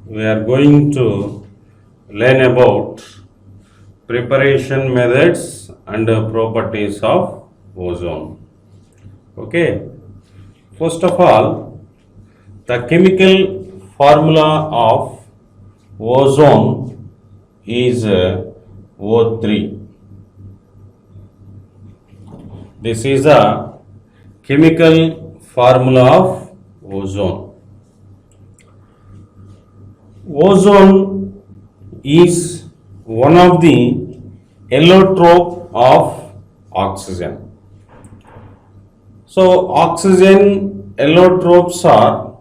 we are going to learn about preparation methods and properties of ozone. Okay, first of all, the chemical formula of ozone is O3. This is the chemical formula of ozone. Ozone is one of the allotrope of oxygen. So, oxygen allotropes are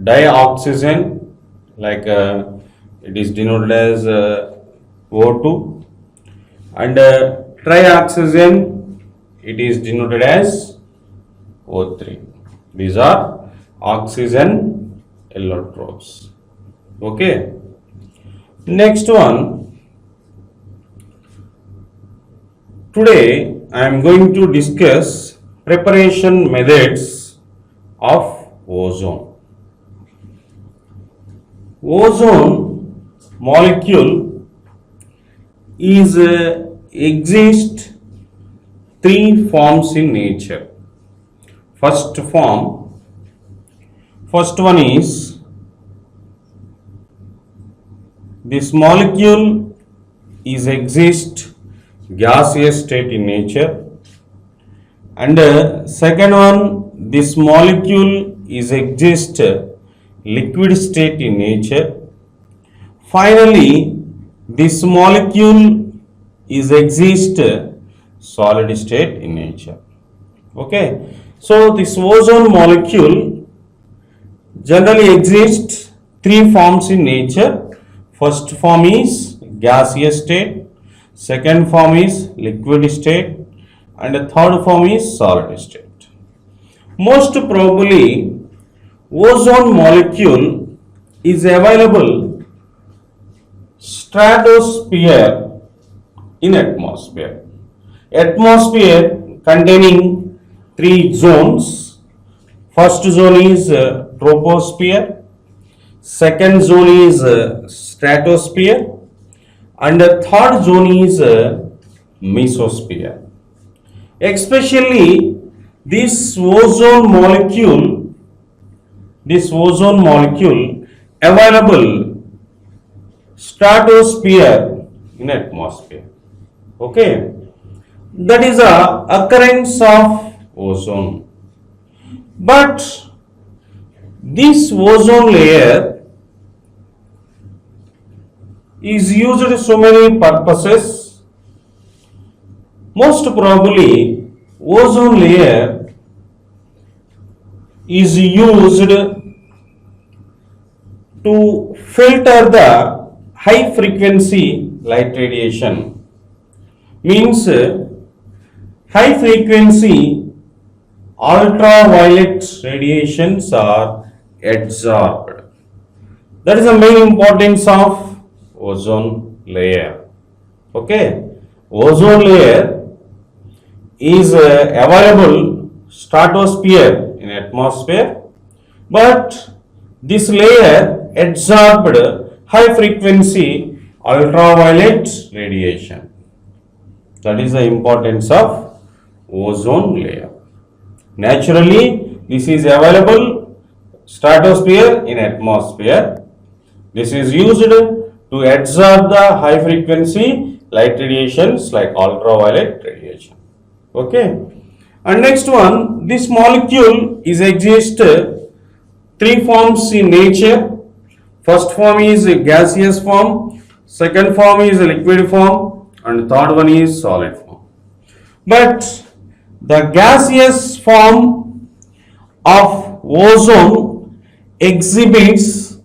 dioxygen, like it is denoted as O2, and trioxygen, it is denoted as O3. These are oxygen allotropes. Okay. Next one. Today I am going to discuss preparation methods of ozone. Ozone molecule is exist three forms in nature. First one is this molecule is exist gaseous state in nature, and second one, this molecule is exist liquid state in nature. Finally, this molecule is exist solid state in nature. Okay, so this ozone molecule generally exists three forms in nature. First form is gaseous state, second form is liquid state, and the third form is solid state. Most probably, ozone molecule is available stratosphere in atmosphere. Atmosphere containing three zones. First zone is troposphere. Second zone is stratosphere, and the third zone is mesosphere. Especially this ozone molecule available stratosphere in atmosphere. Okay, that is a occurrence of ozone. But this ozone layer is used in so many purposes. Most probably, ozone layer is used to filter the high frequency light radiation. Means high frequency ultraviolet radiations are absorbed. That is the main importance of ozone layer. Okay, ozone layer is available stratosphere in atmosphere, but this layer absorbed high frequency ultraviolet radiation. That is the importance of ozone layer. Naturally, this is available stratosphere in atmosphere. This is used to absorb the high frequency light radiations like ultraviolet radiation. Okay, and next one, this molecule is exist three forms in nature. First form is a gaseous form, second form is a liquid form, and third one is solid form. But the gaseous form of ozone exhibits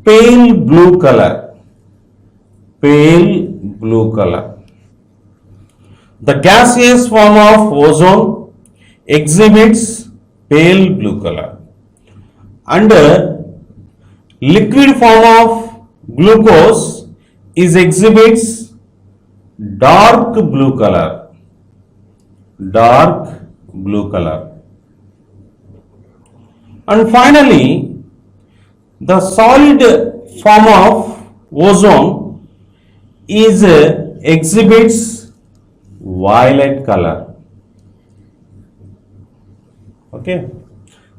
pale blue color. Pale blue color. The gaseous form of ozone exhibits pale blue color. And liquid form of glucose is exhibits dark blue color. Dark blue color. And finally, The solid form of ozone is exhibits violet color. Okay.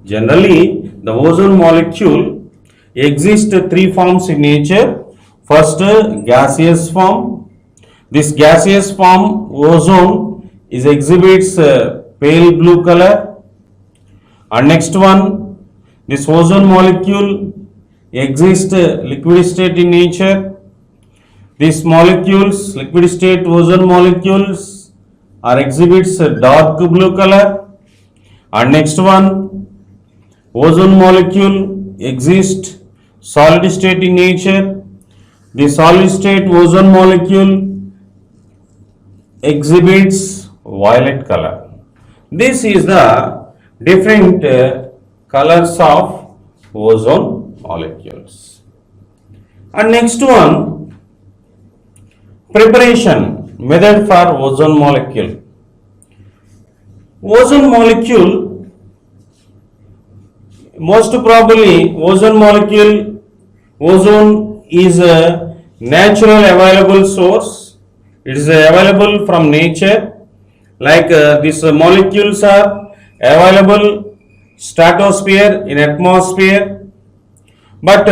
Generally, the ozone molecule exists three forms in nature. First, gaseous form. This gaseous form ozone is exhibits pale blue color. And next one, this ozone molecule exists liquid state in nature. These molecules, liquid state ozone molecules, are exhibits dark blue color. And next one, ozone molecule exists solid state in nature. The solid state ozone molecule exhibits violet color. This is the different colors of ozone molecules. And next one, preparation method for ozone molecule. Ozone molecule, most probably ozone is a natural available source. It is available from nature. Like these molecules are available stratosphere, in atmosphere, but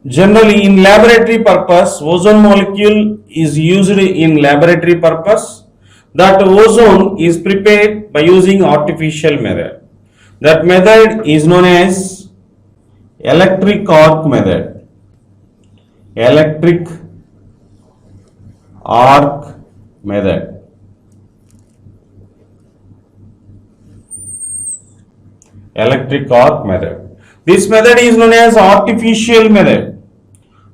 generally in laboratory purpose, ozone molecule is used in laboratory purpose. That ozone is prepared by using artificial method. That method is known as electric arc method. Electric arc method. Electric arc method. This method is known as artificial method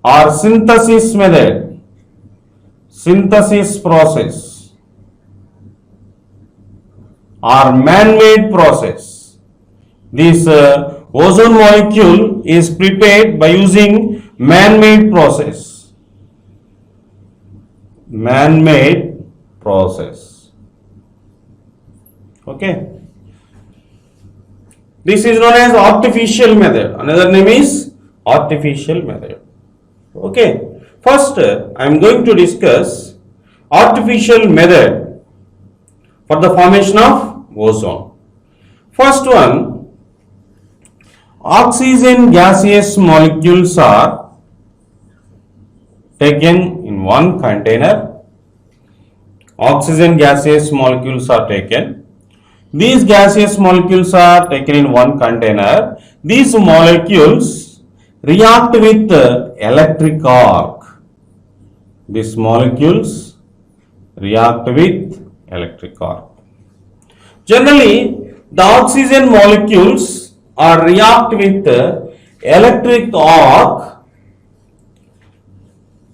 or synthesis method. Synthesis process or man-made process. This ozone molecule is prepared by using man-made process. Man-made process. Okay. This is known as artificial method. Another name is artificial method. Okay. First, I am going to discuss artificial method for the formation of ozone. First one, oxygen gaseous molecules are taken in one container. Oxygen gaseous molecules are taken. These gaseous molecules are taken in one container. These molecules react with electric arc. These molecules react with electric arc. Generally, the oxygen molecules are react with electric arc.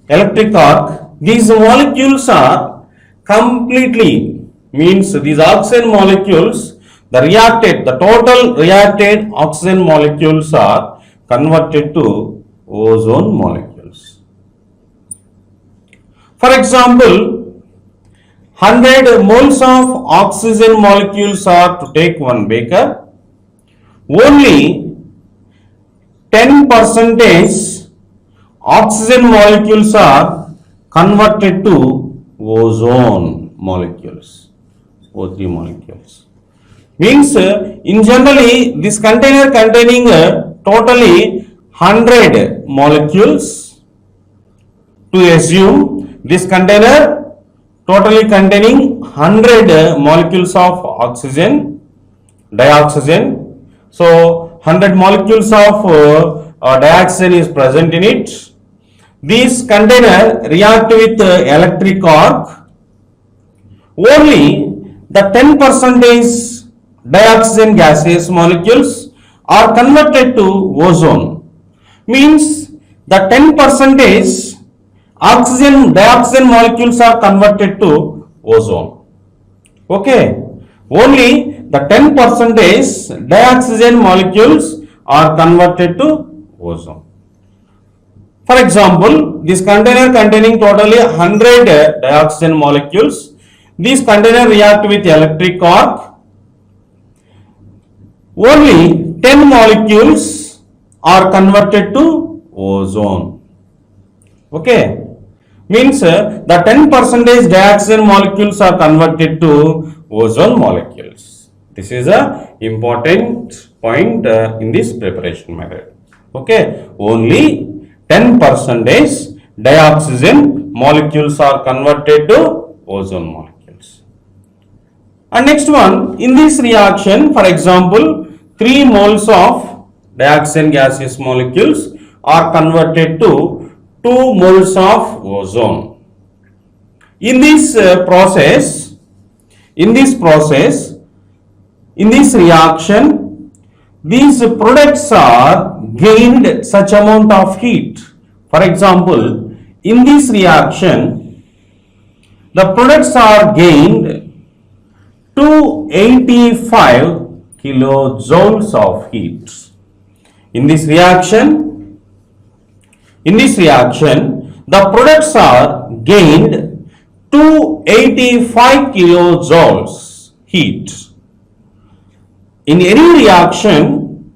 Electric arc. These molecules are completely, means these oxygen molecules, the total reacted oxygen molecules are converted to ozone molecules. For example, 100 moles of oxygen molecules are to take one beaker. Only 10% oxygen molecules are converted to ozone molecules, O3 molecules. Means in generally this container containing totally 100 molecules. To assume this container totally containing 100 molecules of oxygen, dioxygen. So 100 molecules of dioxygen is present in it. These container react with electric arc. Only the 10% dioxygen gaseous molecules are converted to ozone. Means the 10% oxygen dioxygen molecules are converted to ozone. Okay. Only the 10% dioxygen molecules are converted to ozone. For example, this container containing totally 100 dioxygen molecules. These container react with electric arc. Only 10 molecules are converted to ozone. Okay, means the 10% dioxygen molecules are converted to ozone molecules. This is a important point in this preparation method. Okay, only 10% dioxygen molecules are converted to ozone molecules. And next one, in this reaction, for example, 3 moles of dioxygen gaseous molecules are converted to 2 moles of ozone. In this in this reaction, these products are gained such amount of heat. For example, in this reaction, the products are gained 285 kilojoules of heat. In this reaction, the products are gained 285 kilojoules heat. In any reaction,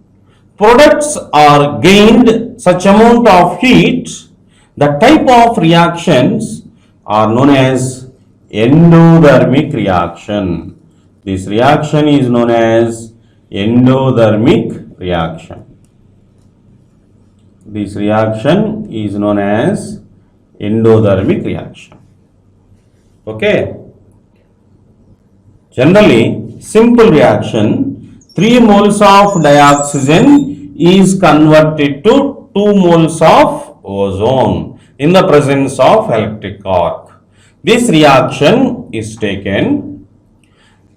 products are gained such amount of heat. The type of reactions are known as endothermic reaction. This reaction is known as endothermic reaction. This reaction is known as endothermic reaction. Okay. Generally, simple reaction, 3 moles of dioxygen is converted to 2 moles of ozone in the presence of electric arc. This reaction is taken.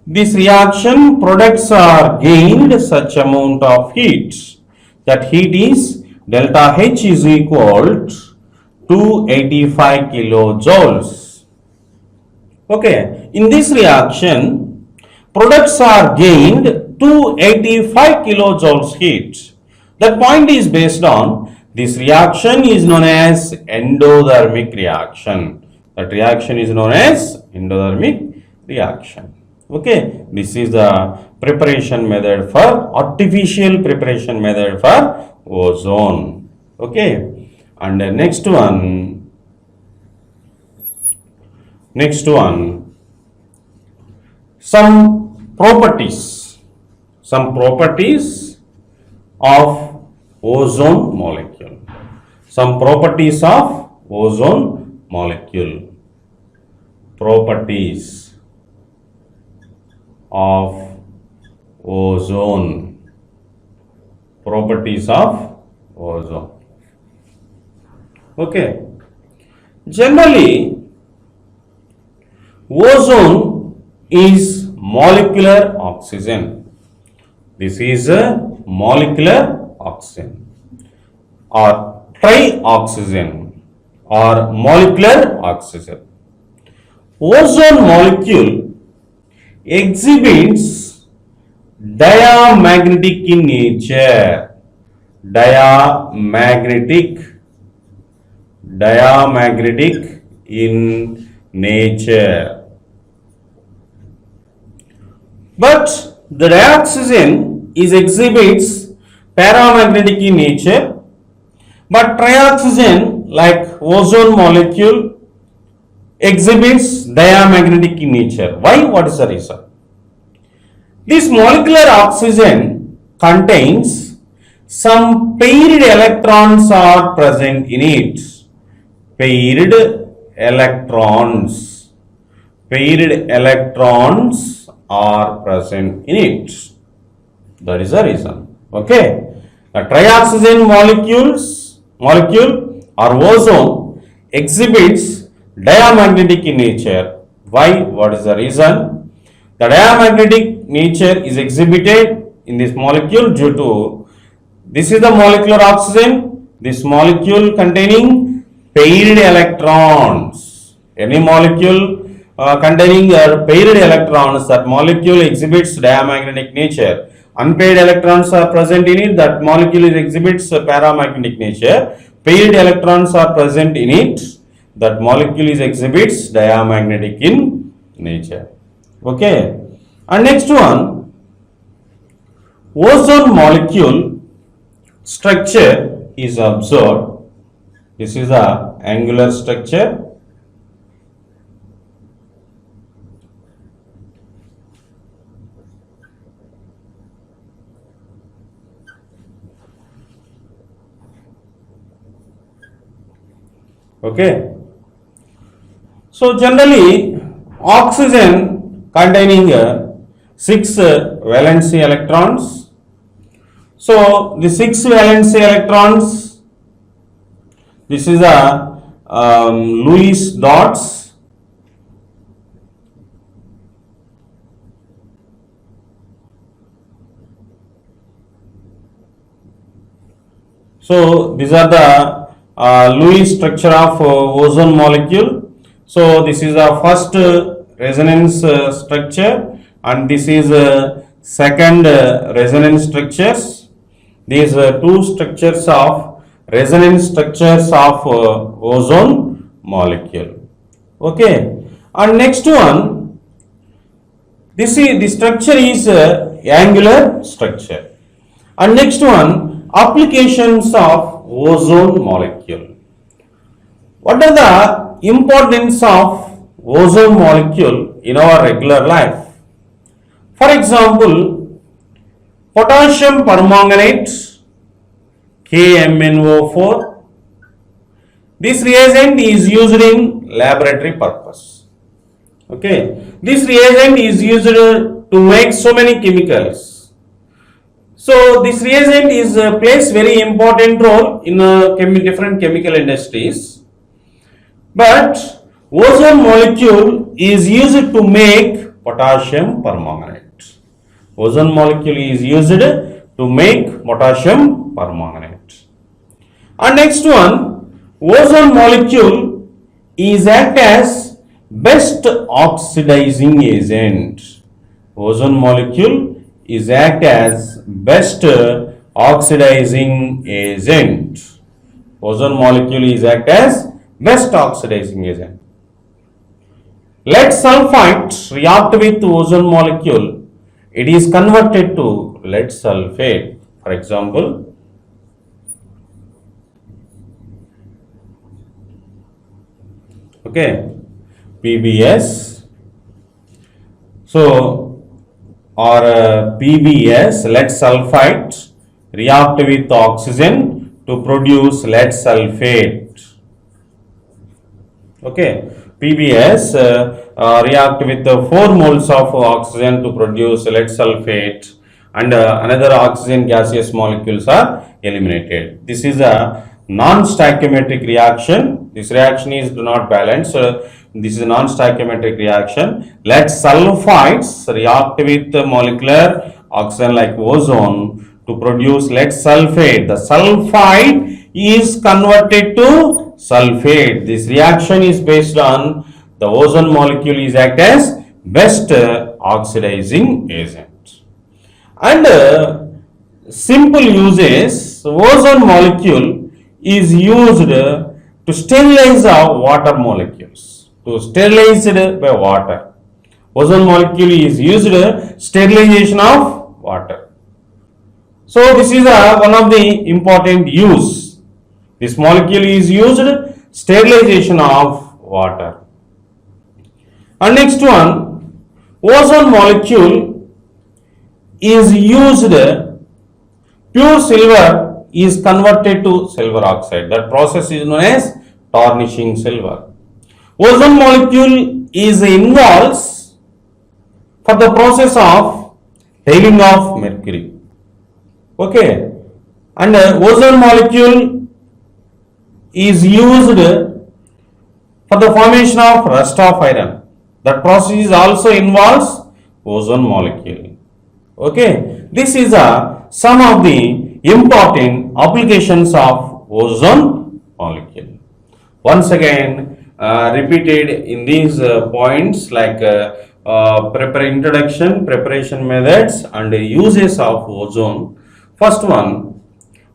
This reaction, products are gained such amount of heat. That heat is delta H is equal to 285 kilojoules. Okay, in this reaction, products are gained 285 kilojoules heat. That point is based on this reaction is known as endothermic reaction. That reaction is known as endothermic reaction. Okay, this is the preparation method for artificial preparation method for ozone. Okay, and the next one, some properties of ozone molecule. Some properties of ozone molecule. Properties of ozone. Properties of ozone. Okay. Generally, ozone is molecular oxygen. This is a molecular oxygen or trioxygen or molecular oxygen. Ozone molecule exhibits diamagnetic in nature. Diamagnetic in nature. But the dioxygen exhibits paramagnetic in nature, but trioxygen like ozone molecule exhibits diamagnetic in nature. Why? What is the reason? This molecular oxygen contains some paired electrons are present in it. Paired electrons are present in it. That is the reason. Okay. The trioxygen molecule or ozone exhibits diamagnetic in nature. Why? What is the reason? The diamagnetic nature is exhibited in this molecule due to this is the molecular oxygen. This molecule containing paired electrons. Any molecule containing paired electrons, that molecule exhibits diamagnetic nature. Unpaired electrons are present in it, that molecule exhibits paramagnetic nature. Paired electrons are present in it, that molecule exhibits diamagnetic in nature. Okay. And next one, ozone molecule structure is observed. This is a angular structure. Okay. So generally oxygen containing 6 valency electrons. So the 6 valency electrons, this is a Lewis dots. So these are the Lewis structure of ozone molecule. So this is a first resonance structure, and this is second resonance structures. These two structures of resonance structures of ozone molecule. Okay, and next one, this is the structure is angular structure. And next one, applications of ozone molecule. What are the importance of ozone molecule in our regular life? For example, potassium permanganate, KMnO4. This reagent is used in laboratory purpose. Okay, this reagent is used to make so many chemicals. So this reagent is plays very important role in different chemical industries. But ozone molecule is used to make potassium permanganate. Ozone molecule is used to make potassium permanganate. And next one, ozone molecule is act as best oxidizing agent. Ozone molecule is act as best oxidizing agent. Ozone molecule is act as best oxidizing agent. Lead sulfide react with ozone molecule. It is converted to lead sulfate. For example, okay, PBS. So, or PBS, lead sulfide, react with oxygen to produce lead sulfate. Okay, PBS react with 4 moles of oxygen to produce lead sulfate, and another oxygen gaseous molecules are eliminated. This is a non-stoichiometric reaction. This reaction is do not balance. This is a non-stoichiometric reaction. Lead sulfides react with molecular oxygen like ozone to produce lead sulfate. The sulfide is converted to sulfate. This reaction is based on the ozone molecule is act as best oxidizing agent. And simple uses, ozone molecule is used to sterilize water molecules. To sterilize it by water. Ozone molecule is used sterilization of water. So this is one of the important use. This molecule is used sterilization of water. And next one, ozone molecule is used, pure silver is converted to silver oxide. That process is known as tarnishing silver. Ozone molecule is involves for the process of tailing of mercury. Okay, and ozone molecule is used for the formation of rust of iron. That process also involves ozone molecule. Okay, this is some of the important applications of ozone molecule. Once again, repeated in these points like introduction, preparation methods, and uses of ozone. First one,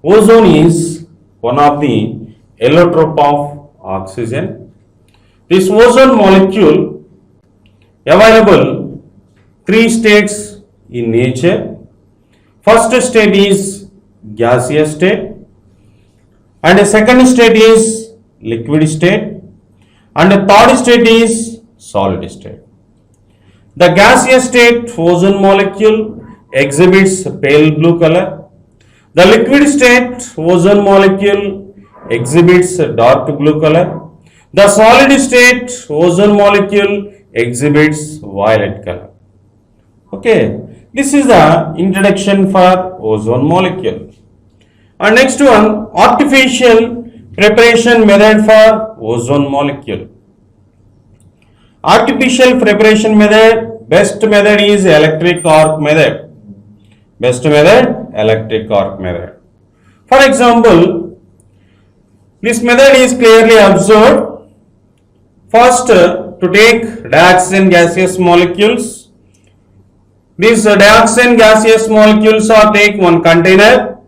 ozone is one of the allotrope of oxygen. This ozone molecule available 3 states in nature. First state is gaseous state, and the second state is liquid state, and the third state is solid state. The gaseous state ozone molecule exhibits pale blue color. The liquid state ozone molecule exhibits dark blue color. The solid state ozone molecule exhibits violet color. Okay, this is the introduction for ozone molecule. And next one, artificial preparation method for ozone molecule. Artificial preparation method, best method is electric arc method. Best method, electric arc method. For example, this method is clearly observed. First, to take dioxin gaseous molecules. These dioxin gaseous molecules are take one container.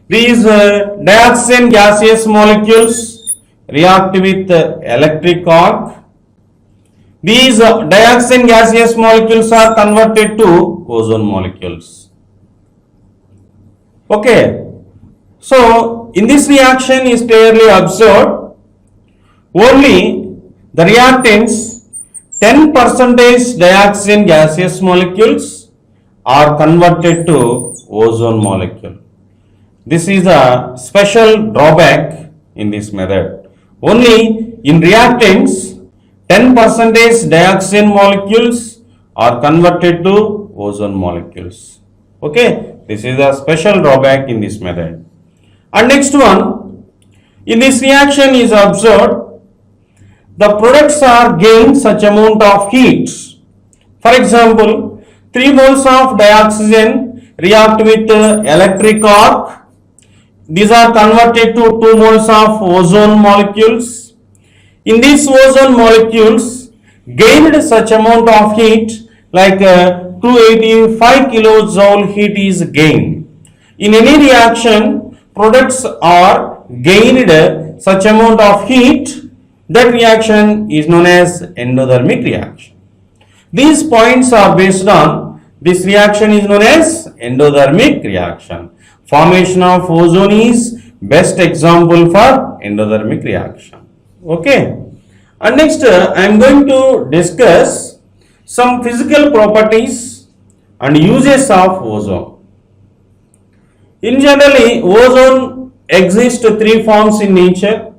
These dioxin gaseous molecules react with electric arc. These dioxin gaseous molecules are converted to ozone molecules. Okay. So, in this reaction is clearly observed only the reactants 10% dioxin gaseous molecules are converted to ozone molecule. This is a special drawback in this method. Only in reactants 10% dioxin molecules are converted to ozone molecules. Okay, this is a special drawback in this method. And next one, in this reaction is observed the products are gained such amount of heat. For example, 3 moles of dioxygen react with electric arc. These are converted to 2 moles of ozone molecules. In these ozone molecules, gained such amount of heat like 285 kilojoule heat is gained. In any reaction, products are gained such amount of heat. That reaction is known as endothermic reaction. These points are based on this reaction is known as endothermic reaction. Formation of ozone is best example for endothermic reaction. Okay. And next I am going to discuss some physical properties and uses of ozone. In generally, ozone exists 3 forms in nature.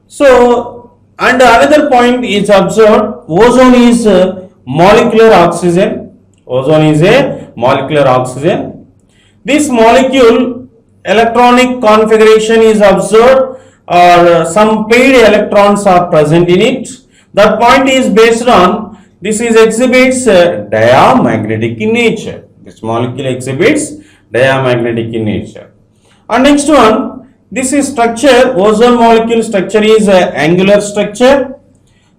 So, and another point is observed, ozone is molecular oxygen. Ozone is a molecular oxygen. This molecule electronic configuration is observed or some paired electrons are present in it. That point is based on this is exhibits diamagnetic in nature. This molecule exhibits diamagnetic in nature. And next one, this is structure, ozone molecule structure is angular structure.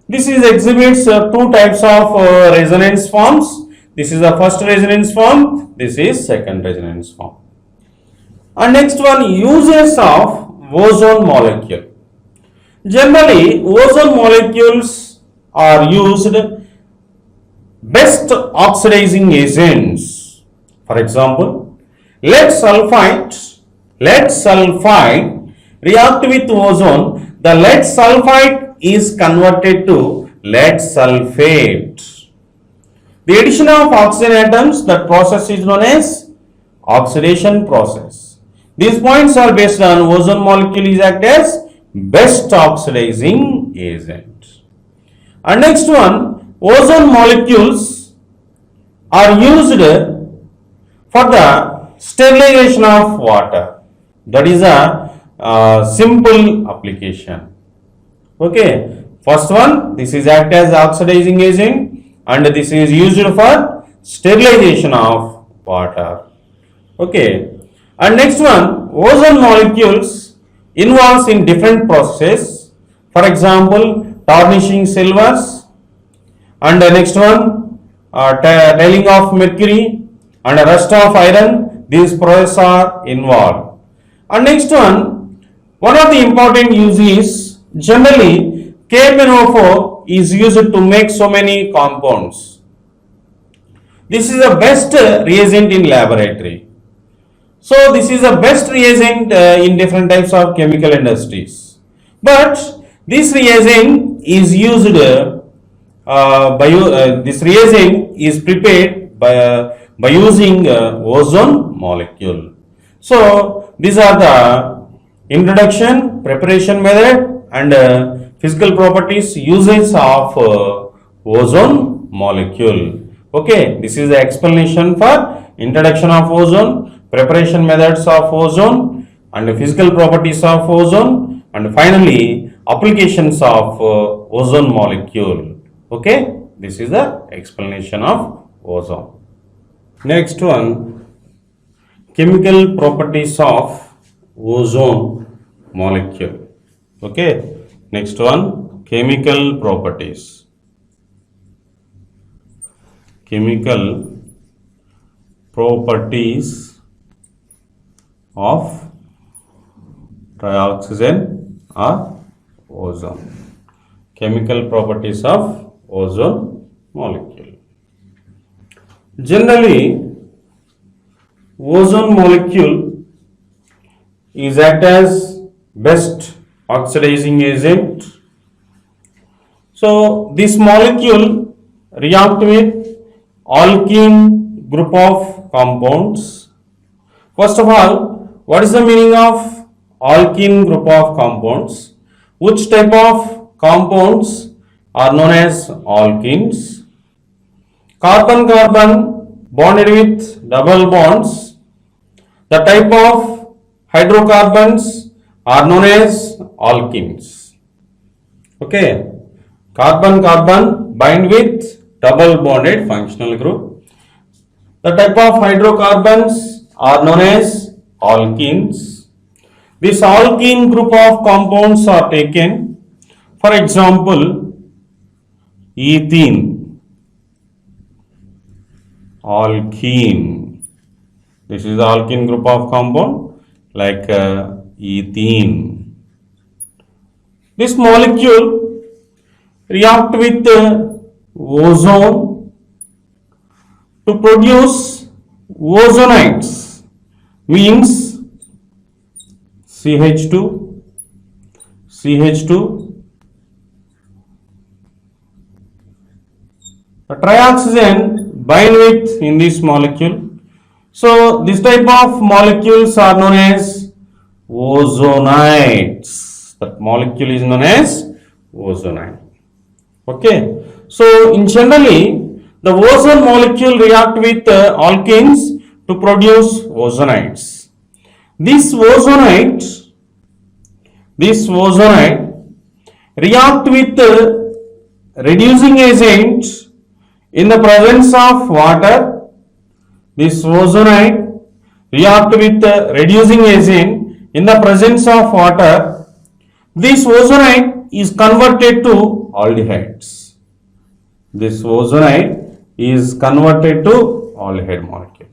This is exhibits 2 types of resonance forms. This is the first resonance form, this is second resonance form. And next one, uses of ozone molecule. Generally, ozone molecules are used best oxidizing agents. For example, lead sulfide react with ozone, the lead sulfide is converted to lead sulfate. The addition of oxygen atoms, that process is known as oxidation process. These points are based on ozone molecule is act as best oxidizing agent. And next one, ozone molecules are used for the sterilization of water. That is a simple application. Okay, first one, this is act as oxidizing agent and this is used for sterilization of water. Okay, and next one, ozone molecules involves in different processes. For example, tarnishing silvers, and the next one, tailing of mercury and rust of iron. These processes are involved. And next one of the important uses is generally KMnO4 is used to make so many compounds. This is the best reagent in laboratory. So this is the best reagent in different types of chemical industries. But this reagent is used this reagent is prepared by using ozone molecule. So these are the introduction, preparation method, and physical properties uses of ozone molecule. Okay, this is the explanation for introduction of ozone, preparation methods of ozone, and physical properties of ozone, and finally applications of ozone molecule. Okay, this is the explanation of ozone. Next one, chemical properties of ozone molecule. Okay, next one, chemical properties. Chemical properties of trioxygen or ozone. Chemical properties of ozone molecule. Generally, ozone molecule is act as best oxidizing agent. So this molecule react with alkene group of compounds. First of all, what is the meaning of alkene group of compounds? Which type of compounds are known as alkenes? Carbon-carbon bonded with double bonds. The type of hydrocarbons are known as alkenes. Okay, carbon-carbon bind with double bonded functional group. The type of hydrocarbons are known as alkenes. This alkene group of compounds are taken, for example, ethene, alkene. This is the alkene group of compound like ethene. This molecule react with ozone to produce ozonides, means CH2, CH2. The trioxygen bind with in this molecule. So this type of molecules are known as ozonides. That molecule is known as ozonide. Okay. So in generally, the ozone molecule react with alkenes to produce ozonides. This ozonide react with reducing agent in the presence of water. This ozonide react with reducing agent in the presence of water. This ozonide is converted to aldehydes. This ozonide is converted to aldehyde molecule.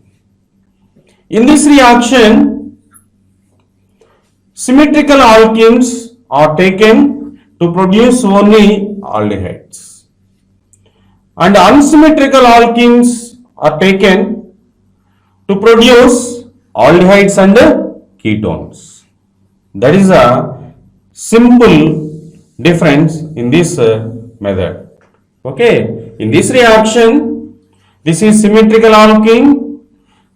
In this reaction, symmetrical alkenes are taken to produce only aldehydes, and unsymmetrical alkenes are taken to produce aldehydes and ketones. That is a simple difference in this method. Okay, in this reaction, this is symmetrical alkene,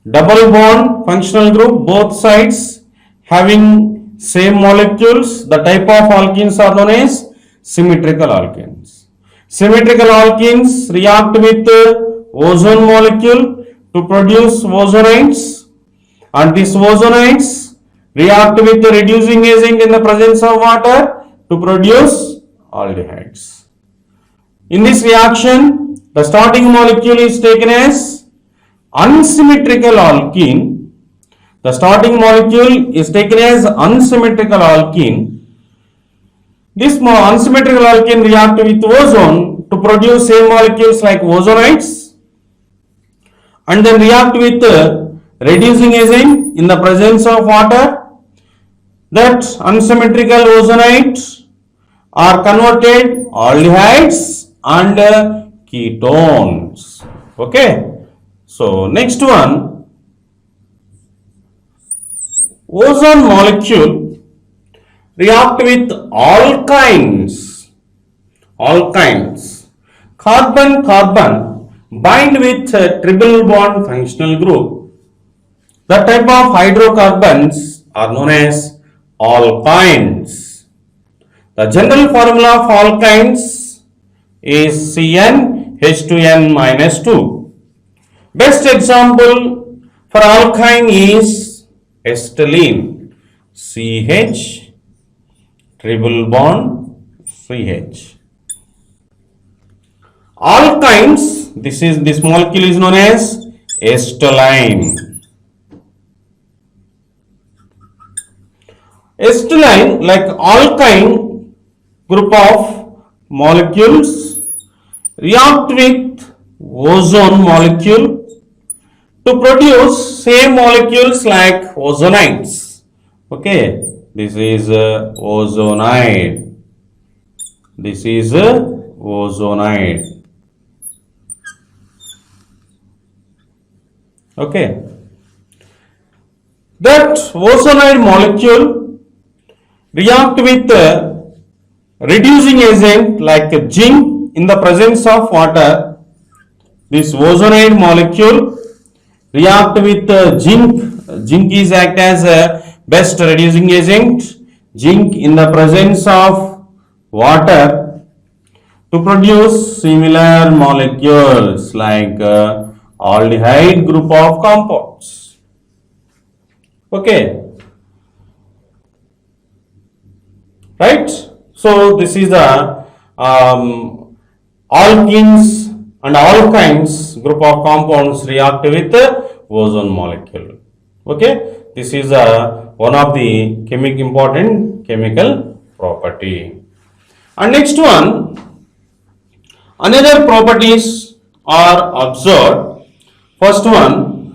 double bond functional group, both sides having same molecules. The type of alkenes are known as symmetrical alkenes. Symmetrical alkenes react with ozone molecule to produce ozonides, and these ozonides react with the reducing agent in the presence of water to produce aldehydes. In this reaction, the starting molecule is taken as unsymmetrical alkene. The starting molecule is taken as unsymmetrical alkene. This unsymmetrical alkene react with ozone to produce same molecules like ozonides, and then react with reducing agent in the presence of water. That unsymmetrical ozonides are converted aldehydes and ketones. Okay. So next one, ozone molecule react with alkynes. Carbon bind with triple bond functional group. That type of hydrocarbons are known as alkynes. The general formula of alkynes is CnH2n minus 2. Best example for alkyne is acetylene, CH triple bond CH. Alkynes, this molecule is known as acetylene. Acetylene, like alkyne group of molecules, react with ozone molecule to produce same molecules like ozonides. Okay, this is ozonide. This is ozonide. Okay, that ozonide molecule react with reducing agent like zinc in the presence of water. This ozonide molecule react with zinc. Zinc is act as a best reducing agent. Zinc in the presence of water to produce similar molecules like aldehyde group of compounds. Okay, right? So this is the alkenes and alkynes group of compounds react with ozone molecule. Okay, this is one of the important chemical property. And next one, another properties are observed. First one,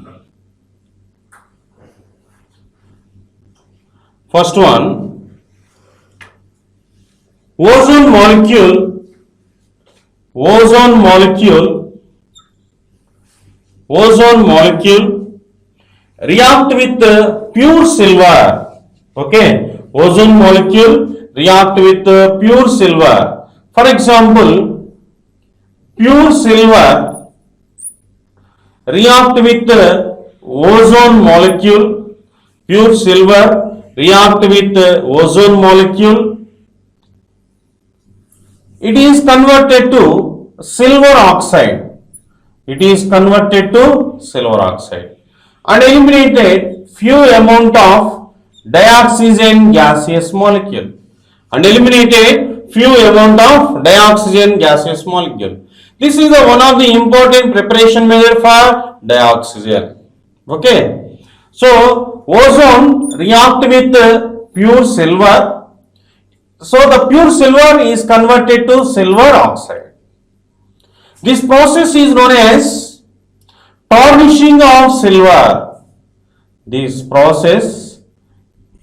ozone molecule react with pure silver. Okay, ozone molecule react with pure silver. For example, pure silver react with ozone molecule. Pure silver react with ozone molecule. It is converted to silver oxide. It is converted to silver oxide and eliminated few amount of dioxygen gaseous molecule. And eliminated few amount of dioxygen gaseous molecule. This is the one of the important preparation measure for dioxygen. Okay, so ozone react with pure silver. So the pure silver is converted to silver oxide. This process is known as tarnishing of silver. This process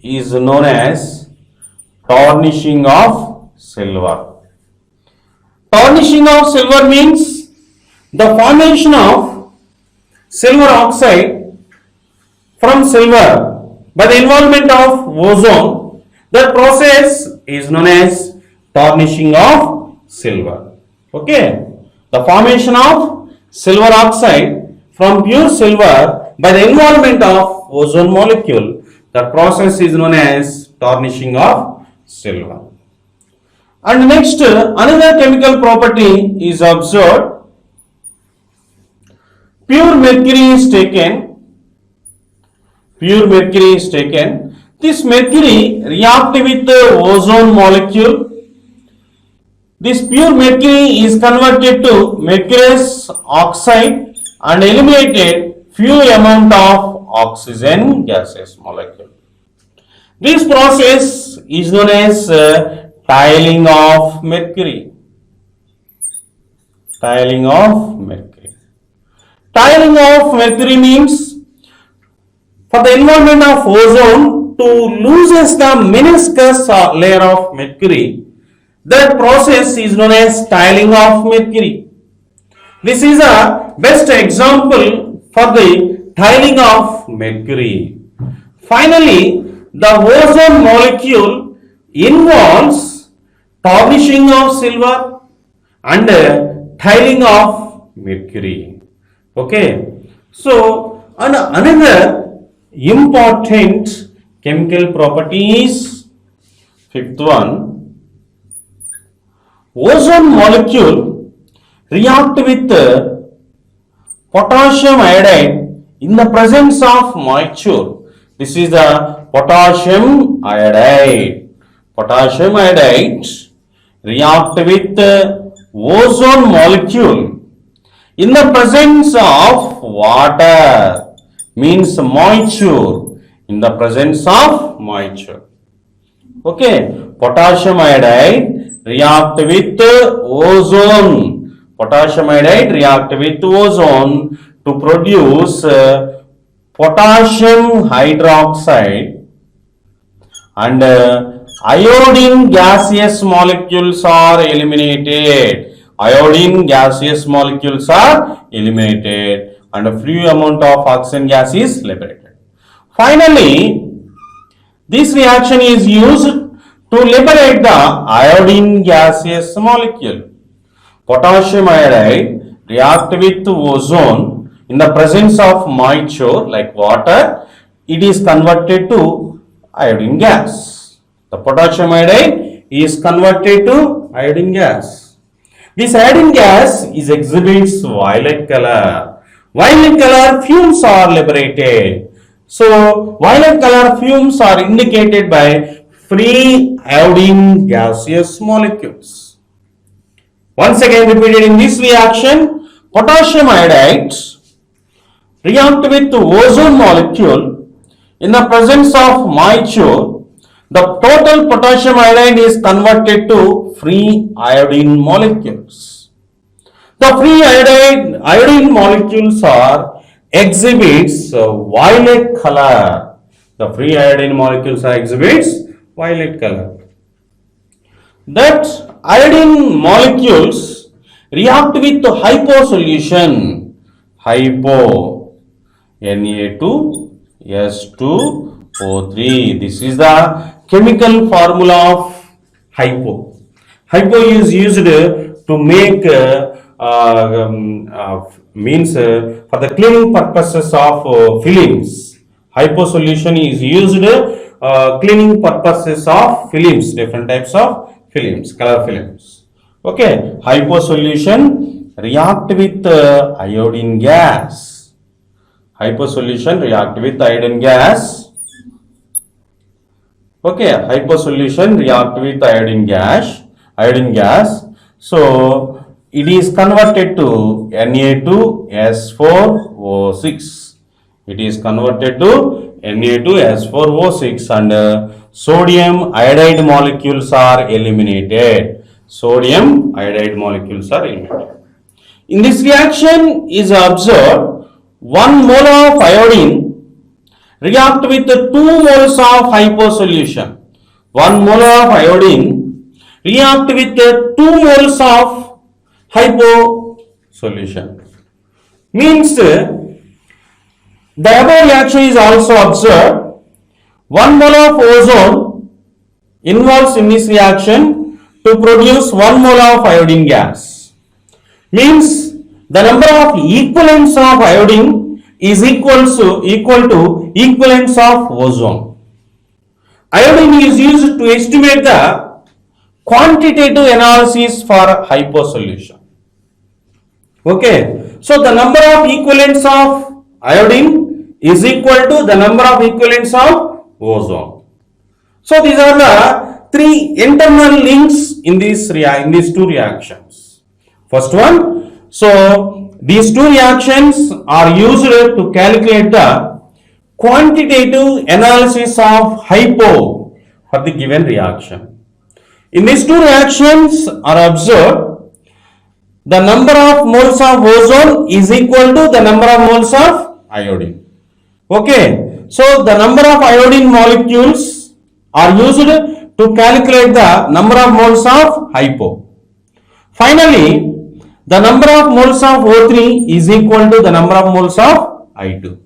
is known as tarnishing of silver. Tarnishing of silver means the formation of silver oxide from silver by the involvement of ozone. That process is known as tarnishing of silver. Okay, the formation of silver oxide from pure silver by the involvement of ozone molecule. That process is known as tarnishing of silver. And next, another chemical property is observed. Pure mercury is taken. This mercury react with the ozone molecule. This pure mercury is converted to mercurous oxide and eliminated few amount of oxygen gaseous molecule. This process is known as tiling of mercury. Tiling of mercury means for the involvement of ozone to loses the meniscus layer of mercury. That process is known as tiling of mercury. This is a best example for the tiling of mercury. Finally, the ozone molecule involves tarnishing of silver and tiling of mercury. Okay, so another important chemical property is fifth one. Ozone molecule react with potassium iodide in the presence of moisture. This is the potassium iodide. Potassium iodide react with ozone molecule in the presence of water, means moisture, in the presence of moisture. Okay, potassium iodide react with ozone. Potassium iodide react with ozone to produce potassium hydroxide, and iodine gaseous molecules are eliminated. Iodine gaseous molecules are eliminated and a few amount of oxygen gas is liberated. Finally, this reaction is used to liberate the iodine gaseous molecule. Potassium iodide react with ozone in the presence of moisture like water. It is converted to iodine gas. The potassium iodide is converted to iodine gas. This iodine gas exhibits violet color. Violet color fumes are liberated. So, violet color fumes are indicated by free iodine gaseous molecules. Once again repeated, in this reaction, potassium iodide react with the ozone molecule in the presence of moisture. The total potassium iodide is converted to free iodine molecules. The free iodine molecules are exhibits violet color. The free iodine molecules are exhibits violet color. That iodine molecules react with the hypo solution. Hypo, Na2S2O3. This is the chemical formula of hypo. Hypo is used to make means for the cleaning purposes of films. Hypo solution is used cleaning purposes of films, different types of films, color films. Okay, hypo solution react with iodine gas. Hypo solution react with iodine gas. Okay, hypo solution react with iodine gas. So it is converted to Na2S4O6. It is converted to Na2S4O6 and sodium iodide molecules are eliminated. Sodium iodide molecules are eliminated. In this reaction is observed 1 mole of iodine react with 2 moles of hypo solution. 1 mole of iodine react with 2 moles of hypo solution. Means the above reaction is also observed. 1 mole of ozone involves in this reaction to produce 1 mole of iodine gas. Means the number of equivalents of iodine is equal to equivalents of ozone. Iodine is used to estimate the quantitative analysis for hypo solution. Okay, so the number of equivalents of iodine is equal to the number of equivalents of ozone. So these are the 3 internal links in these two reactions. First one, so these 2 reactions are used to calculate the quantitative analysis of hypo for the given reaction. In these 2 reactions are observed the number of moles of ozone is equal to the number of moles of iodine. Okay, so the number of iodine molecules are used to calculate the number of moles of hypo. Finally, the number of moles of O3 is equal to the number of moles of I2.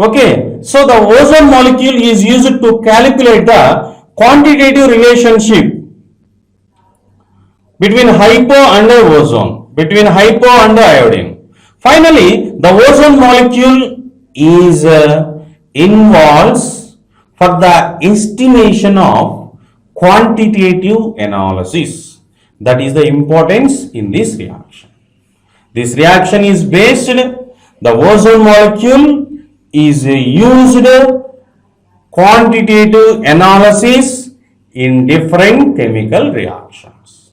Okay, so the ozone molecule is used to calculate the quantitative relationship between hypo and ozone, between hypo and iodine. Finally, the ozone molecule is involves for the estimation of quantitative analysis. That is the importance in this reaction. This reaction is based, the ozone molecule is used quantitative analysis in different chemical reactions.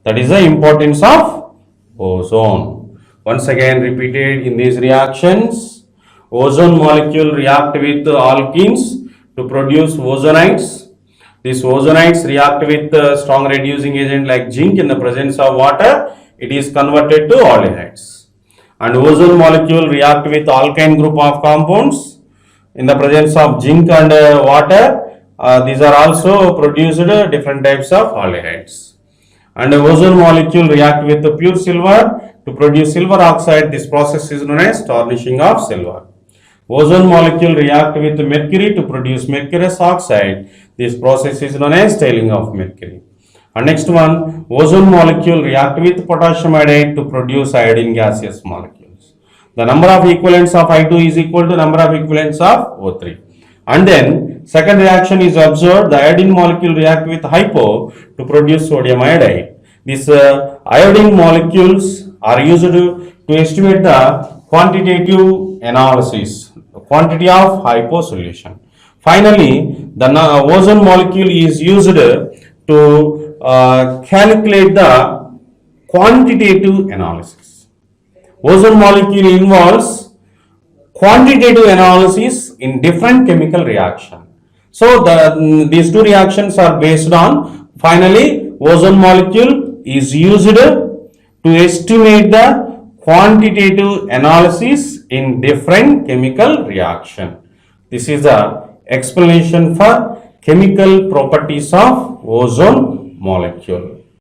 That is the importance of ozone. Once again repeated, in these reactions, ozone molecule react with alkenes to produce ozonides. These ozonides react with strong reducing agent like zinc in the presence of water. It is converted to aldehydes. And ozone molecule react with alkyne group of compounds in the presence of zinc and water. These are also produced different types of aldehydes. And ozone molecule react with the pure silver to produce silver oxide. This process is known as tarnishing of silver. Ozone molecule react with mercury to produce mercurous oxide. This process is known as tailing of mercury. And next one, ozone molecule react with potassium iodide to produce iodine gaseous molecules. The number of equivalents of I2 is equal to number of equivalents of O3. And then second reaction is observed, the iodine molecule react with hypo to produce sodium iodide. These iodine molecules are used to estimate the quantitative analysis, quantity of hypo solution. Finally, the ozone molecule is used to calculate the quantitative analysis. Ozone molecule involves quantitative analysis in different chemical reaction. So these two reactions are based on, finally ozone molecule is used to estimate the quantitative analysis in different chemical reaction. This is the explanation for chemical properties of ozone molecule.